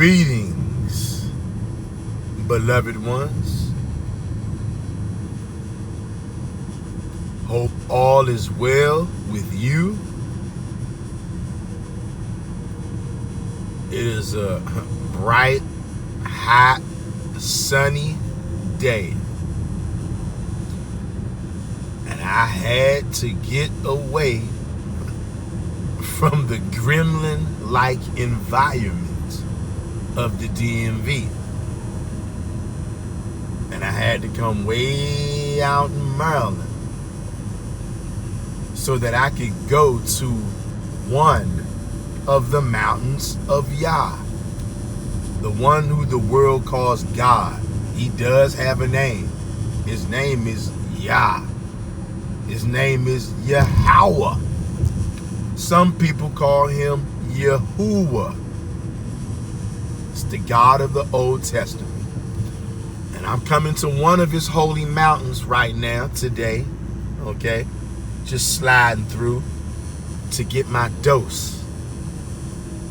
Greetings, beloved ones. Hope all is well with you. It is a bright, hot, sunny day. And I had to get away from the gremlin-like environment of the DMV. And I had to come way out in Maryland so that I could go to one of the mountains of Yah, the one who the world calls God. He does have a name. His name is Yah. His name is Yahweh. Some people call him Yahuwah. It's the God of the Old Testament. And I'm coming to one of his holy mountains right now, today, okay? Just sliding through to get my dose.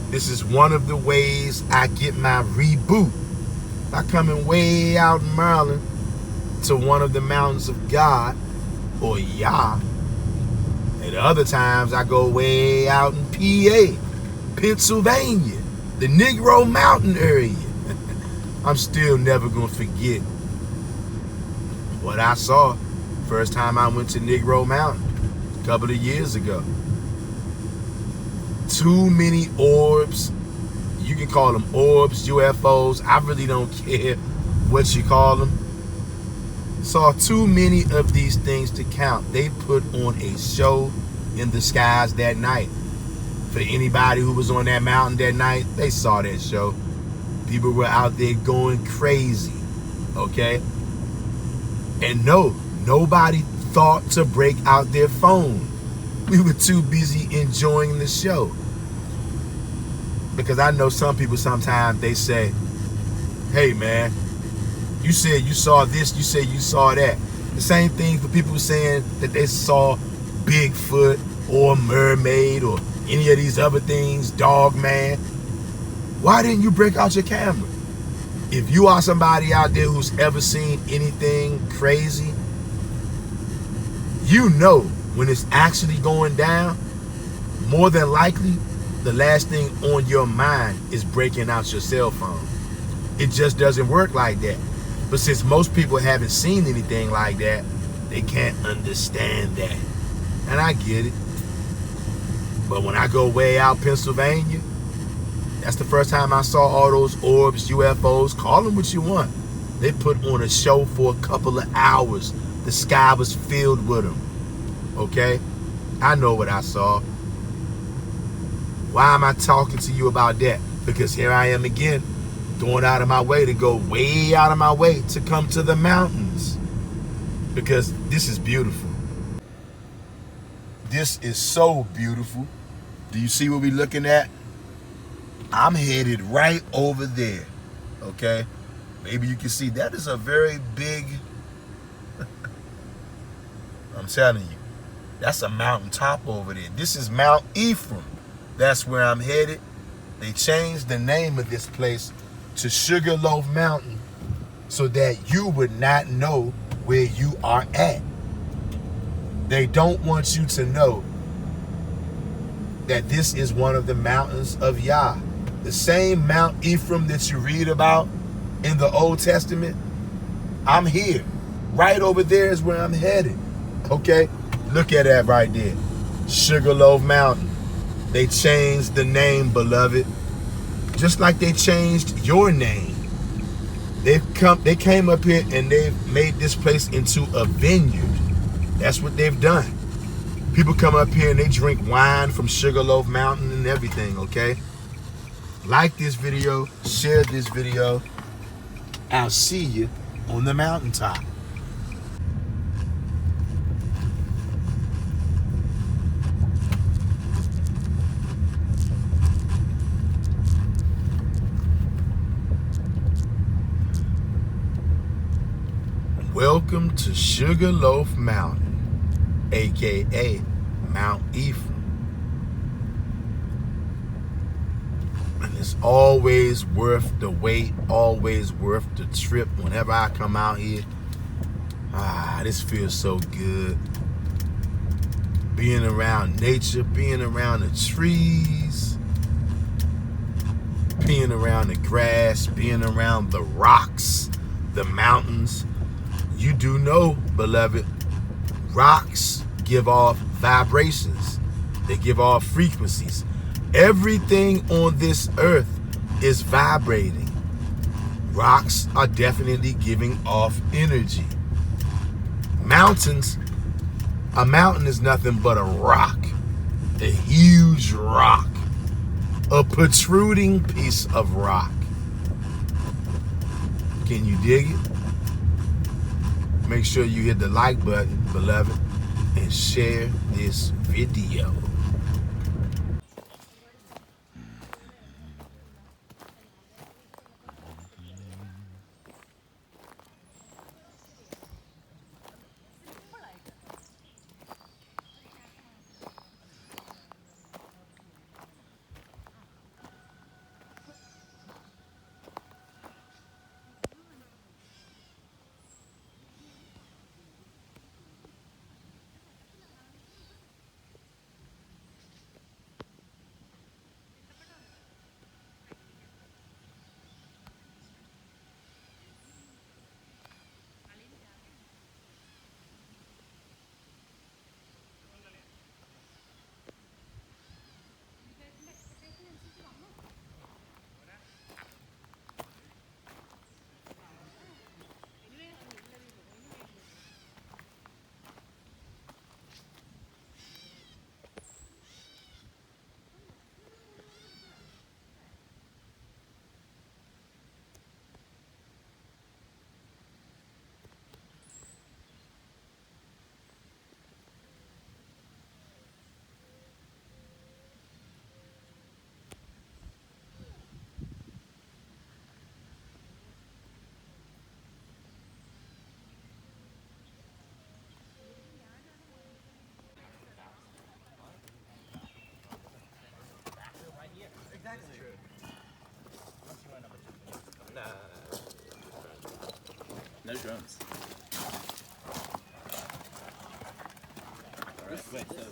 This is one of the ways I get my reboot. By coming way out in Maryland to one of the mountains of God, or Yah. And other times I go way out in PA, Pennsylvania, the Negro Mountain area. I'm still never gonna forget what I saw first time I went to Negro Mountain a couple of years ago. Too many orbs. You can call them orbs, UFOs. I really don't care what you call them. Saw too many of these things to count. They put on a show in the skies that night. For anybody who was on that mountain that night, they saw that show. People were out there going crazy, okay? And no, nobody thought to break out their phone. We were too busy enjoying the show. Because I know some people sometimes they say, hey man, you said you saw this, you said you saw that. The same thing for people saying that they saw Bigfoot or mermaid or any of these other things, dog man. Why didn't you break out your camera? If you are somebody out there who's ever seen anything crazy, you know when it's actually going down, more than likely, the last thing on your mind is breaking out your cell phone. It just doesn't work like that. But since most people haven't seen anything like that, they can't understand that. And I get it. But when I go way out Pennsylvania, that's the first time I saw all those orbs, UFOs, call them what you want. They put on a show for a couple of hours. The sky was filled with them. Okay? I know what I saw. Why am I talking to you about that? Because here I am again, going out of my way to go way out of my way to come to the mountains. Because this is beautiful. This is so beautiful. Do you see what we're looking at? I'm headed right over there, okay? Maybe you can see that is a very big, I'm telling you, that's a mountaintop over there. This is Mt Ephraim. That's where I'm headed. They changed the name of this place to Sugarloaf Mountain so that you would not know where you are at. They don't want you to know that this is one of the mountains of Yah. The same Mount Ephraim that you read about in the Old Testament, I'm here. Right over there is where I'm headed. Okay? Look at that right there. Sugarloaf Mountain. They changed the name, beloved. Just like they changed your name. They came up here and they've made this place into a vineyard. That's what they've done. People come up here and they drink wine from Sugarloaf Mountain and everything, okay? Like this video, share this video. I'll see you on the mountaintop. Welcome to Sugarloaf Mountain, aka Mt Ephraim. And it's always worth the wait, always worth the trip. Whenever I come out here, this feels so good. Being around nature, being around the trees, being around the grass, being around the rocks, the mountains. You do know, beloved, rocks give off vibrations. They give off frequencies. Everything on this earth is vibrating. Rocks are definitely giving off energy. Mountains, a mountain is nothing but a rock, a huge rock, a protruding piece of rock. Can you dig it? Make sure you hit the like button, beloved, and share this video. No drones. Alright, wait, so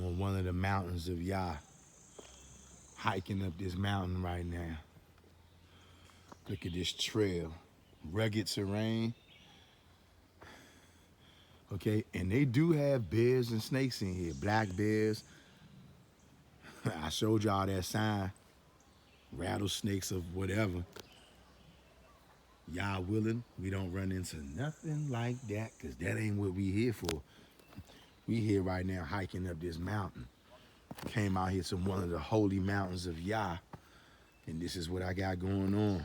On one of the mountains of Yah, hiking up this mountain right now. Look at this trail, rugged terrain. Okay, and they do have bears and snakes in here, black bears. I showed y'all that sign, rattlesnakes of whatever. Y'all willing, we don't run into nothing like that, because that ain't what we here for. We here right now hiking up this mountain. Came out here to one of the holy mountains of Yah, and this is what I got going on.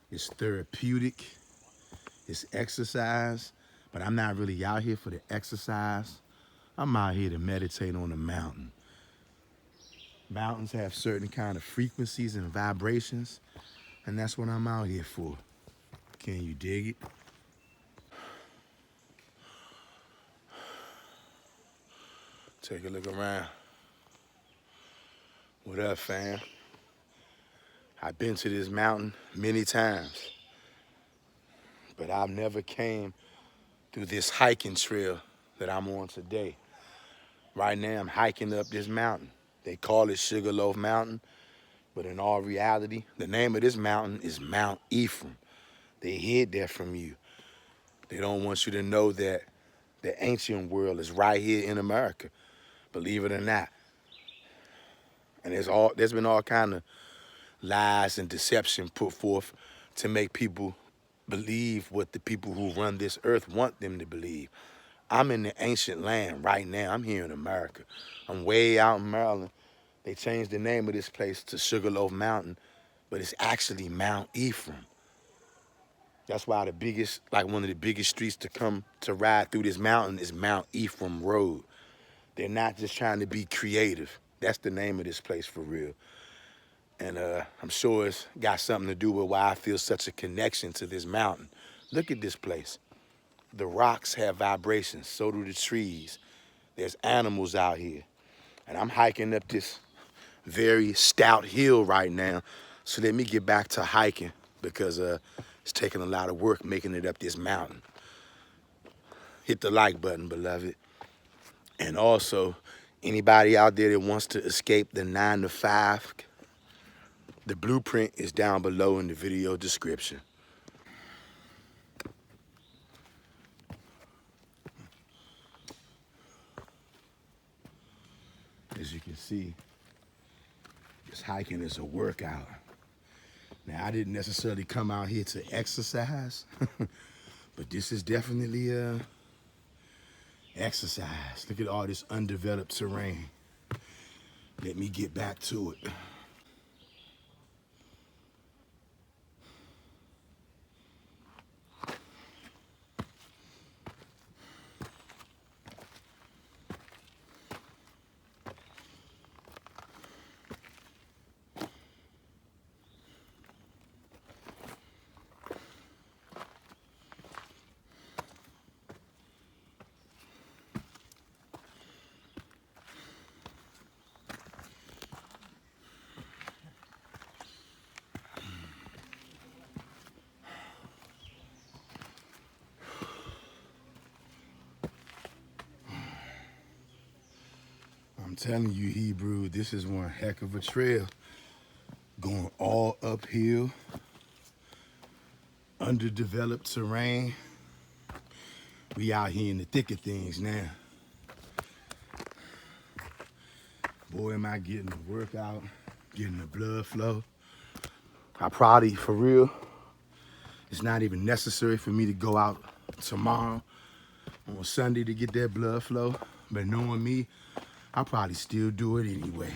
It's therapeutic, it's exercise, but I'm not really out here for the exercise. I'm out here to meditate on the mountain. Mountains have certain kind of frequencies and vibrations, and that's what I'm out here for. Can you dig it? Take a look around. What up, fam? I've been to this mountain many times, but I've never came through this hiking trail that I'm on today. Right now, I'm hiking up this mountain. They call it Sugarloaf Mountain, but in all reality, the name of this mountain is Mt Ephraim. They hid that from you. They don't want you to know that the ancient world is right here in America, believe it or not. And there's been all kind of lies and deception put forth to make people believe what the people who run this earth want them to believe. I'm in the ancient land right now. I'm here in America. I'm way out in Maryland. They changed the name of this place to Sugarloaf Mountain, but it's actually Mt Ephraim. That's why one of the biggest streets to come to ride through this mountain is Mt Ephraim Road. They're not just trying to be creative. That's the name of this place for real. And I'm sure it's got something to do with why I feel such a connection to this mountain. Look at this place. The rocks have vibrations, so do the trees. There's animals out here. And I'm hiking up this very stout hill right now. So let me get back to hiking because it's taking a lot of work making it up this mountain. Hit the like button, beloved. And also, anybody out there that wants to escape the 9 to 5, the blueprint is down below in the video description. As you can see, this hiking is a workout. Now, I didn't necessarily come out here to exercise, but this is definitely exercise. Look at all this undeveloped terrain. Let me get back to it. I'm telling you, Hebrew, this is one heck of a trail. Going all uphill, underdeveloped terrain. We out here in the thick of things now. Boy, am I getting the workout, getting the blood flow. I probably, for real, it's not even necessary for me to go out tomorrow on Sunday to get that blood flow. But knowing me, I'll probably still do it anyway.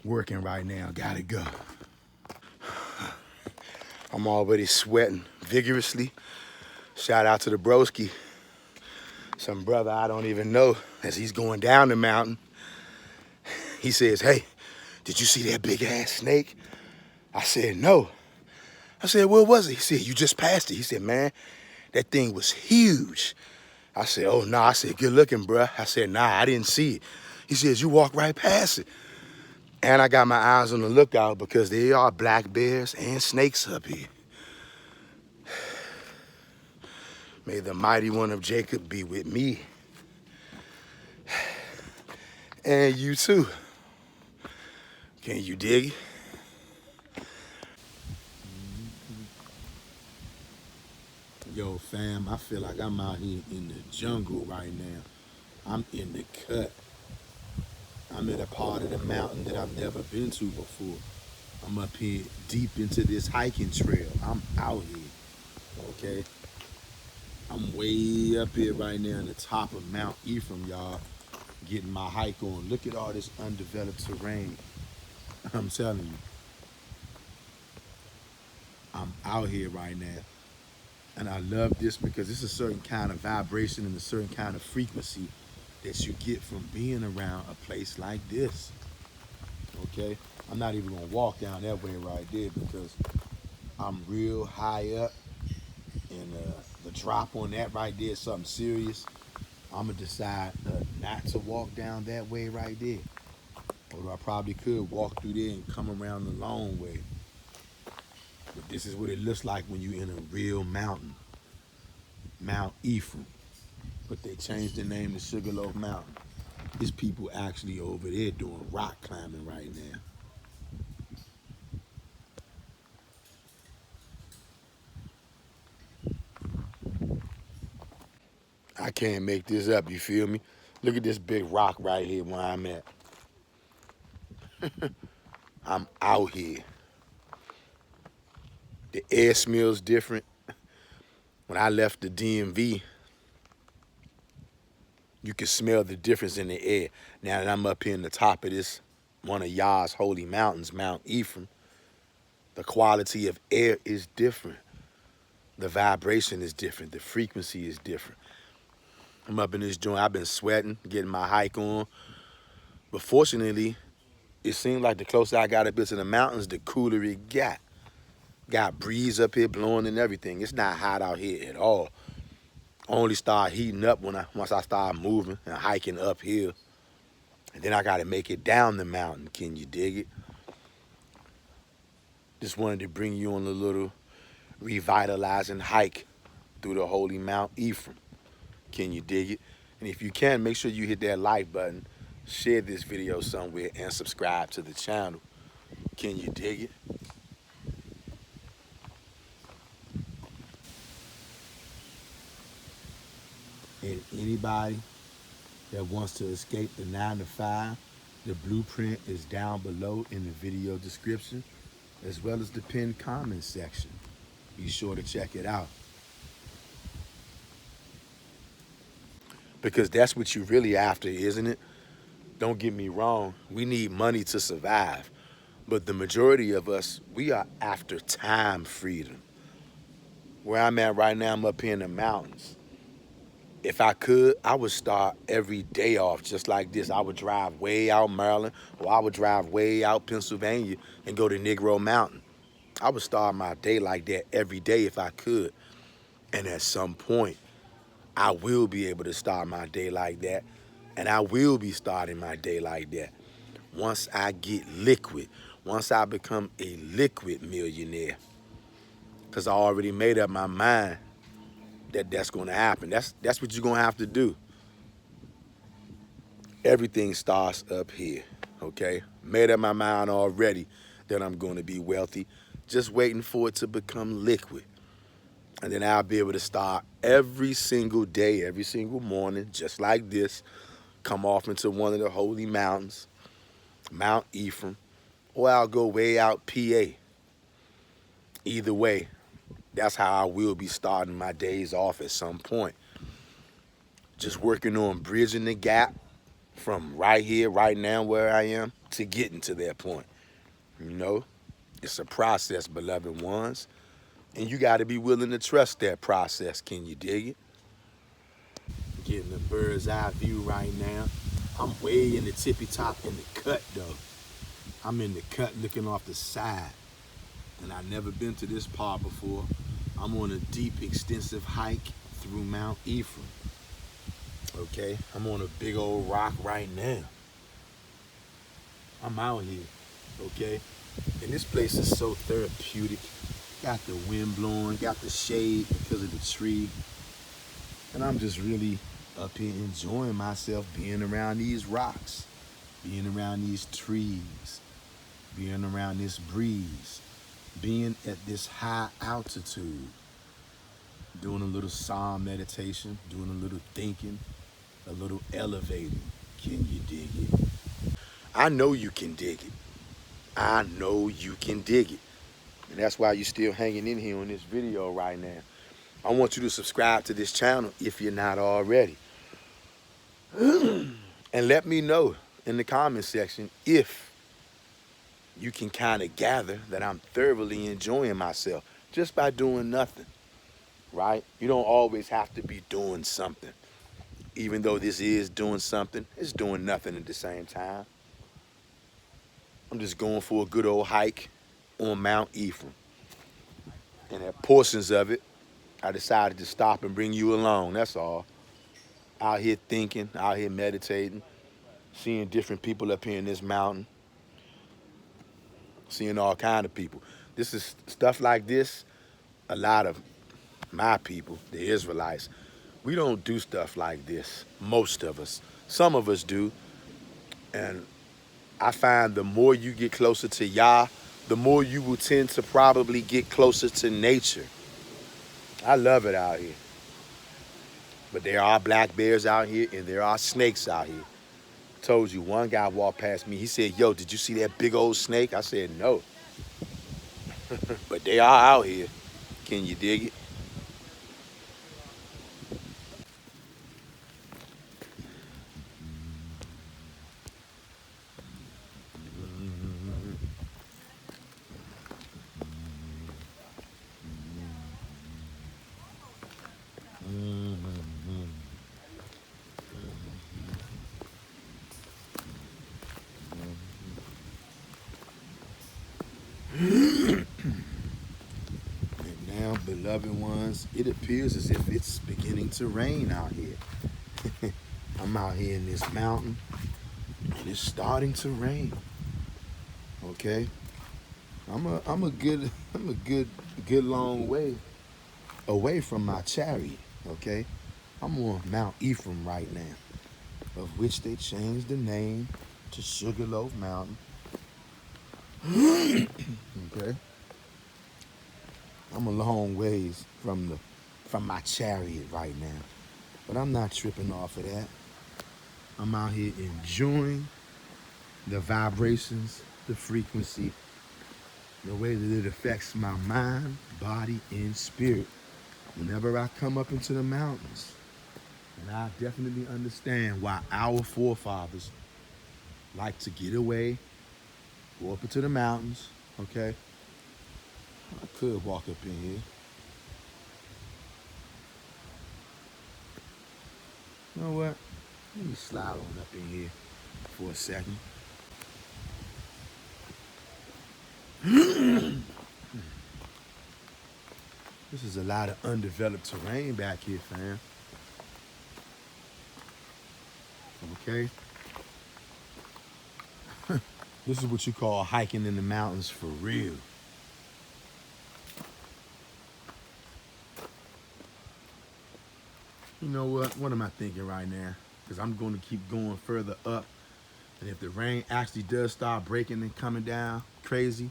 Working right now, gotta go. I'm already sweating vigorously. Shout out to the broski. Some brother I don't even know, as he's going down the mountain, he says, "Hey, did you see that big ass snake?" I said, "No." I said, "Where was it?" He said, "You just passed it." He said, "Man, that thing was huge." I said, "Oh, no." I said, "Good looking, bruh." I said, "Nah, I didn't see it." He says, "You walked right past it." And I got my eyes on the lookout because there are black bears and snakes up here. May the mighty one of Jacob be with me. And you too. Can you dig it? Yo, fam, I feel like I'm out here in the jungle right now. I'm in the cut. I'm at a part of the mountain that I've never been to before. I'm up here deep into this hiking trail. I'm out here, okay? I'm way up here right now on the top of Mount Ephraim, y'all, getting my hike on. Look at all this undeveloped terrain. I'm telling you, I'm out here right now. And I love this because it's a certain kind of vibration and a certain kind of frequency that you get from being around a place like this, okay? I'm not even gonna walk down that way right there because I'm real high up and the drop on that right there is something serious. I'm gonna decide not to walk down that way right there. Although I probably could walk through there and come around the long way. But this is what it looks like when you're in a real mountain, Mount Ephraim. But they changed the name to Sugarloaf Mountain. There's people actually over there doing rock climbing right now. I can't make this up, you feel me? Look at this big rock right here where I'm at. I'm out here. The air smells different. When I left the DMV, you can smell the difference in the air. Now that I'm up here in the top of this, one of Yah's holy mountains, Mount Ephraim, the quality of air is different. The vibration is different. The frequency is different. I'm up in this joint. I've been sweating, getting my hike on. But fortunately, it seemed like the closer I got up into the mountains, the cooler it got. Got breeze up here blowing and everything. It's not hot out here at all. Only start heating up once I start moving and hiking uphill. And then I gotta make it down the mountain. Can you dig it? Just wanted to bring you on a little revitalizing hike through the holy Mount Ephraim. Can you dig it? And if you can, make sure you hit that like button, share this video somewhere, and subscribe to the channel. Can you dig it? And anybody that wants to escape the 9 to 5, the blueprint is down below in the video description, as well as the pinned comment section. Be sure to check it out. Because that's what you're really after, isn't it? Don't get me wrong, we need money to survive. But the majority of us, we are after time freedom. Where I'm at right now, I'm up here in the mountains. If I could, I would start every day off just like this. I would drive way out Maryland, or I would drive way out Pennsylvania and go to Negro Mountain. I would start my day like that every day if I could. And at some point, I will be able to start my day like that. And I will be starting my day like that. Once I get liquid, once I become a liquid millionaire. Because I already made up my mind that that's going to happen. That's what you're going to have to do. Everything starts up here, okay? Made up my mind already that I'm going to be wealthy. Just waiting for it to become liquid. And then I'll be able to start every single day, every single morning, just like this, come off into one of the holy mountains, Mount Ephraim, or I'll go way out PA. Either way, that's how I will be starting my days off at some point. Just working on bridging the gap from right here, right now where I am, to getting to that point. You know, it's a process, beloved ones. And you got to be willing to trust that process. Can you dig it? Getting a bird's eye view right now. I'm way in the tippy top in the cut though. I'm in the cut looking off the side. And I've never been to this part before. I'm on a deep, extensive hike through Mount Ephraim. Okay, I'm on a big old rock right now. I'm out here, okay? And this place is so therapeutic. Got the wind blowing, got the shade because of the tree. And I'm just really up here enjoying myself being around these rocks, being around these trees, being around this breeze, being at this high altitude, doing a little psalm meditation, doing a little thinking, a little elevating. Can you dig it? I know you can dig it. I know you can dig it. And that's why you're still hanging in here on this video right now. I want you to subscribe to this channel if you're not already. And let me know in the comment section if you can kind of gather that I'm thoroughly enjoying myself just by doing nothing, right? You don't always have to be doing something. Even though this is doing something, it's doing nothing at the same time. I'm just going for a good old hike on Mount Ephraim. And at portions of it, I decided to stop and bring you along, that's all. Out here thinking, out here meditating, seeing different people up here in this mountain, seeing all kind of people. This is stuff like this, a lot of my people, the Israelites, we don't do stuff like this, most of us. Some of us do, And I find the more you get closer to Yah, the more you will tend to probably get closer to nature. I love it out here. But there are black bears out here and there are snakes out here. Told you, one guy walked past me. He said, yo, did you see that big old snake? I said, no. But they are out here. Can you dig it? And now, beloved ones, it appears as if it's beginning to rain out here. I'm out here in this mountain and it's starting to rain. Okay? I'm a good long way away from my chariot. Okay? I'm on Mount Ephraim right now, of which they changed the name to Sugarloaf Mountain. Okay? I'm a long ways from my chariot right now. But I'm not tripping off of that. I'm out here enjoying the vibrations, the frequency, the way that it affects my mind, body, and spirit whenever I come up into the mountains. And I definitely understand why our forefathers like to get away, go up into the mountains, okay? I could walk up in here. You know what? Let me slide on up in here for a second. This is a lot of undeveloped terrain back here, fam. Okay? This is what you call hiking in the mountains for real. You know what? What am I thinking right now? Because I'm going to keep going further up. And if the rain actually does start breaking and coming down crazy,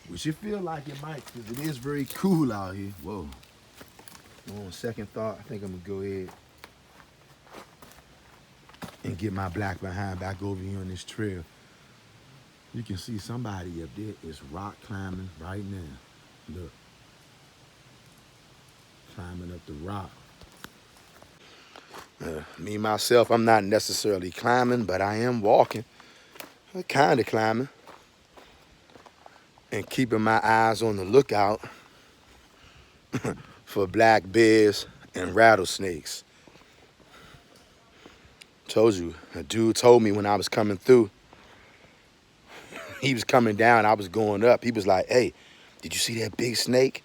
which you feel like it might, because it is very cool out here. Whoa. On second thought, I think I'm going to go ahead and get my black behind back over here on this trail. You can see somebody up there is rock climbing right now. Look. Climbing up the rock. Me, myself, I'm not necessarily climbing, but I am walking. Kind of climbing. And keeping my eyes on the lookout for black bears and rattlesnakes. Told you, a dude told me when I was coming through, he was coming down, I was going up. He was like, hey, did you see that big snake?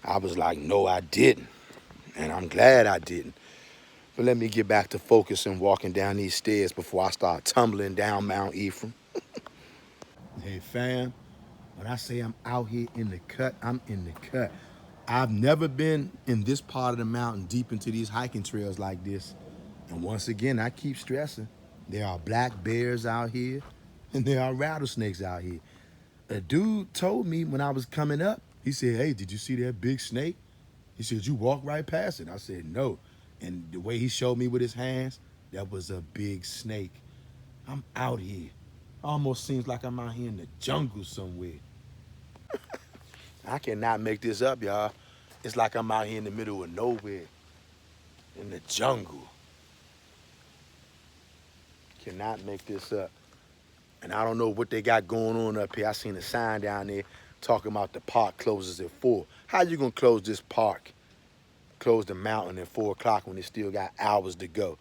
I was like, no, I didn't. And I'm glad I didn't. But let me get back to focus and walking down these stairs before I start tumbling down Mount Ephraim. Hey, fam, when I say I'm out here in the cut, I'm in the cut. I've never been in this part of the mountain deep into these hiking trails like this. And once again, I keep stressing, there are black bears out here and there are rattlesnakes out here. A dude told me when I was coming up, he said, hey, did you see that big snake? He said, you walked right past it. I said, no. And the way he showed me with his hands, that was a big snake. I'm out here. Almost seems like I'm out here in the jungle somewhere. I cannot make this up, y'all. It's like I'm out here in the middle of nowhere. In the jungle. Cannot make this up. And I don't know what they got going on up here. I seen a sign down there talking about the park closes at 4. How you gonna close this park? Close the mountain at 4 o'clock when it still got hours to go.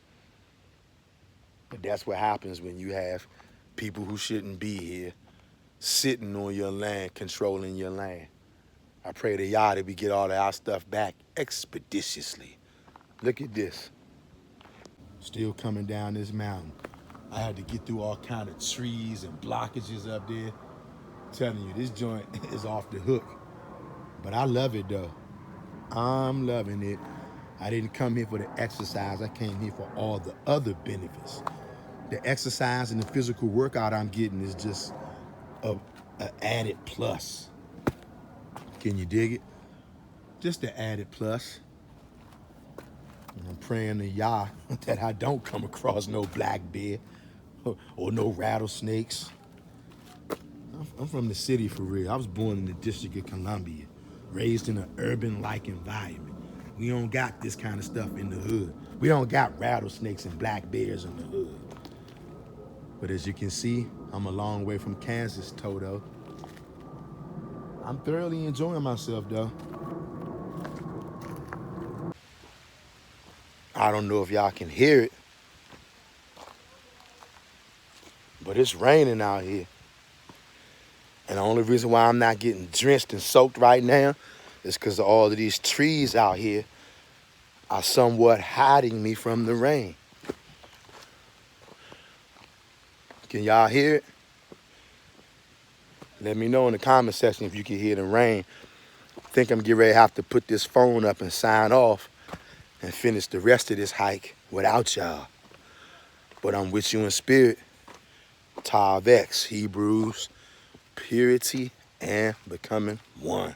But that's what happens when you have people who shouldn't be here sitting on your land, controlling your land. I pray to Yah that we get all of our stuff back expeditiously. Look at this. Still coming down this mountain. I had to get through all kind of trees and blockages up there. I'm telling you, this joint is off the hook. But I love it though. I'm loving it. I didn't come here for the exercise. I came here for all the other benefits. the exercise and the physical workout I'm getting is just a added plus. Can you dig it? Just an added plus. And I'm praying to Yah that I don't come across no black bear or no rattlesnakes. I'm from the city for real. I was born in the District of Columbia, raised in an urban-like environment. We don't got this kind of stuff in the hood. We don't got rattlesnakes and black bears in the hood. But as you can see, I'm a long way from Kansas, Toto. I'm thoroughly enjoying myself, though. I don't know if y'all can hear it, but it's raining out here. And the only reason why I'm not getting drenched and soaked right now is because all of these trees out here are somewhat hiding me from the rain. Can y'all hear it? Let me know in the comment section if you can hear the rain. I think I'm getting ready to have to put this phone up and sign off and finish the rest of this hike without y'all. But I'm with you in spirit. Tav X, Hebrews, purity and becoming one.